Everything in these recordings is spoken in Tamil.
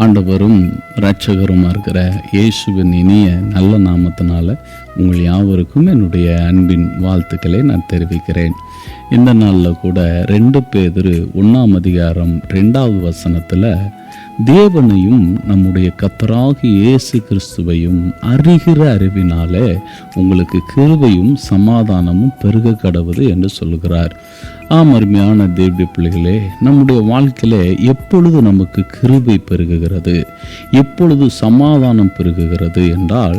ஆண்டவரும் இரட்சகருமா இருக்கிற இயேசுவின் இனிய நல்ல நாமத்தினால உங்கள் யாவருக்கும் என்னுடைய அன்பின் வாழ்த்துக்களை நான் தெரிவிக்கிறேன். இந்த நாளில் கூட 2 பேதுரு 1:2 தேவனையும் நம்முடைய கர்த்தராகிய இயேசு கிறிஸ்துவையும் அறிகிற அறிவினாலே உங்களுக்கு கிருபையும் சமாதானமும் பெருக கடவுது என்று சொல்கிறார். அருமையான தேவனுடைய பிள்ளைகளே, நம்முடைய வாழ்க்கையில எப்பொழுது நமக்கு கிருபை பெருகுகிறது, எப்பொழுது சமாதானம் பெருகுகிறது என்றால்,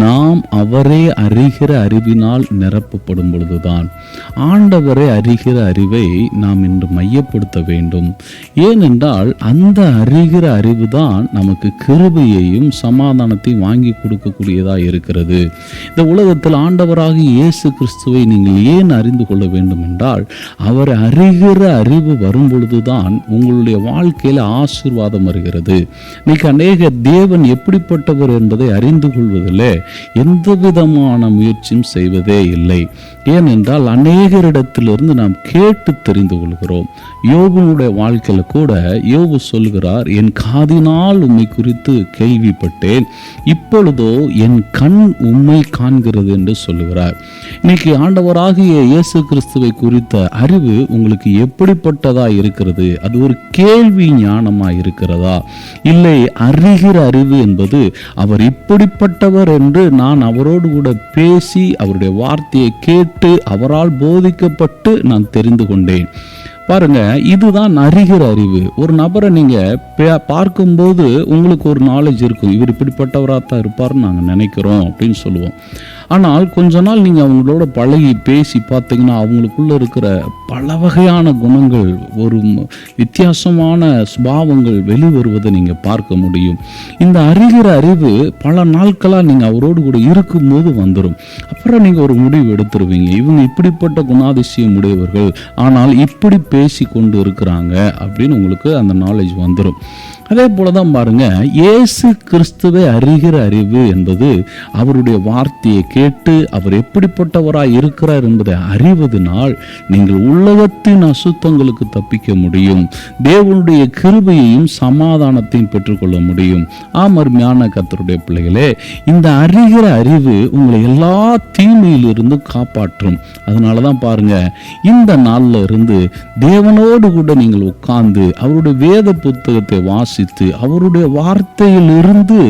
நாம் அவரே அறிகிற அறிவினால் நிரப்பப்படும் பொழுதுதான். ஆண்டவரை அறிகிற அறிவை நாம் இன்று மையப்படுத்த வேண்டும். ஏனென்றால் அந்த அறிகிற அறிவு தான் நமக்கு கிருபையையும் சமாதானத்தையும் வாங்கி கொடுக்கக்கூடியதாக இருக்கிறது. இந்த உலகத்தில் ஆண்டவராகிய இயேசு கிறிஸ்துவை நீங்கள் ஏன் அறிந்து கொள்ள வேண்டும் என்றால், அவர் அறிகிற அறிவு வரும் பொழுதுதான் உங்களுடைய வாழ்க்கையில் ஆசீர்வாதம் வருகிறது. இன்னைக்கு அநேக தேவன் எப்படிப்பட்டவர் என்பதை அறிந்து கொள்வதில் எந்த விதமான முயற்சியும் செய்வதே இல்லை. ஏனென்றால் அநேகரிடத்திலிருந்து நாம் கேட்டு தெரிந்து கொள்கிறோம். யோபுனுடைய வாழ்க்கையில் கூட யோபு சொல்கிறார், என் காதினால் உம்மை குறித்து கேள்விப்பட்டேன், இப்பொழுதோ என் கண் உம்மை காண்கிறது என்று சொல்லுகிறார். இன்னைக்கு ஆண்டவராகிய இயேசு கிறிஸ்துவை குறித்த அறிவு உங்களுக்கு எப்படிப்பட்டதா இருக்கிறது? அது ஒரு கேள்வி ஞானமா இருக்கிறதா, இல்லை அறிகிற அறிவு என்பது அவர் இப்படிப்பட்டவர் என்று நான் அவரோடு கூட பேசி அவருடைய வார்த்தையை கேட்டு அவரால் போதிக்கப்பட்டு நான் தெரிந்து கொண்டேன். பாருங்க, இதுதான் அறிகிற அறிவு. ஒரு நபரை நீங்க பார்க்கும்போது உங்களுக்கு ஒரு நாலேஜ் இருக்கும், இவர் இப்படிப்பட்டவராக தான் இருப்பார்னு நாங்கள் நினைக்கிறோம் அப்படின்னு சொல்லுவோம். ஆனால் கொஞ்ச நாள் நீங்கள் அவங்களோட பழகி பேசி பார்த்தீங்கன்னா அவங்களுக்குள்ள இருக்கிற பல வகையான குணங்கள், ஒரு வித்தியாசமான சுபாவங்கள் வெளிவருவதை நீங்கள் பார்க்க முடியும். இந்த அறிகிற அறிவு பல நாட்களாக நீங்கள் அவரோடு கூட இருக்கும்போது வந்துடும். அப்புறம் நீங்கள் ஒரு முடிவு எடுத்துருவீங்க, இவங்க இப்படிப்பட்ட குணாதிசயம் உடையவர்கள், ஆனால் இப்படி பேசி கொண்டு இருக்கிறாங்க அப்படின்னு உங்களுக்கு அந்த நாலேஜ் வந்துடும். அதே போலதான் பாருங்க, இயேசு கிறிஸ்துவை அறிகிற அறிவு என்பது அவருடைய வார்த்தையை கேட்டு அவர் எப்படிப்பட்டவராய் இருக்கிறார் என்பதை அறிவதனால் நீங்கள் உலகத்தின் அசுத்தங்களுக்கு தப்பிக்க முடியும், தேவனுடைய கிருபையையும் சமாதானத்தையும் பெற்றுக்கொள்ள முடியும். அருமையான கர்த்தருடைய பிள்ளைகளே, இந்த அறிகிற அறிவு உங்களை எல்லா தீமையிலிருந்து காப்பாற்றும். அதனாலதான் பாருங்க, இந்த நாள்ல இருந்து தேவனோடு கூட நீங்கள் உட்கார்ந்து அவருடைய வேத புத்தகத்தை வாசித்து அவருடைய வார்த்தையில் இருந்து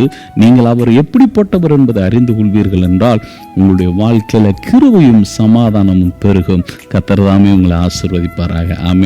நீங்கள் அவர் எப்படிப்பட்டவர் என்பதை அறிந்து கொள்வீர்கள் என்றால் உங்களுடைய வாழ்க்கையில கிருபையும் சமாதானமும் பெருகும். கர்த்தர் தாமே உங்களை ஆசீர்வதிப்பாராக. ஆமென்.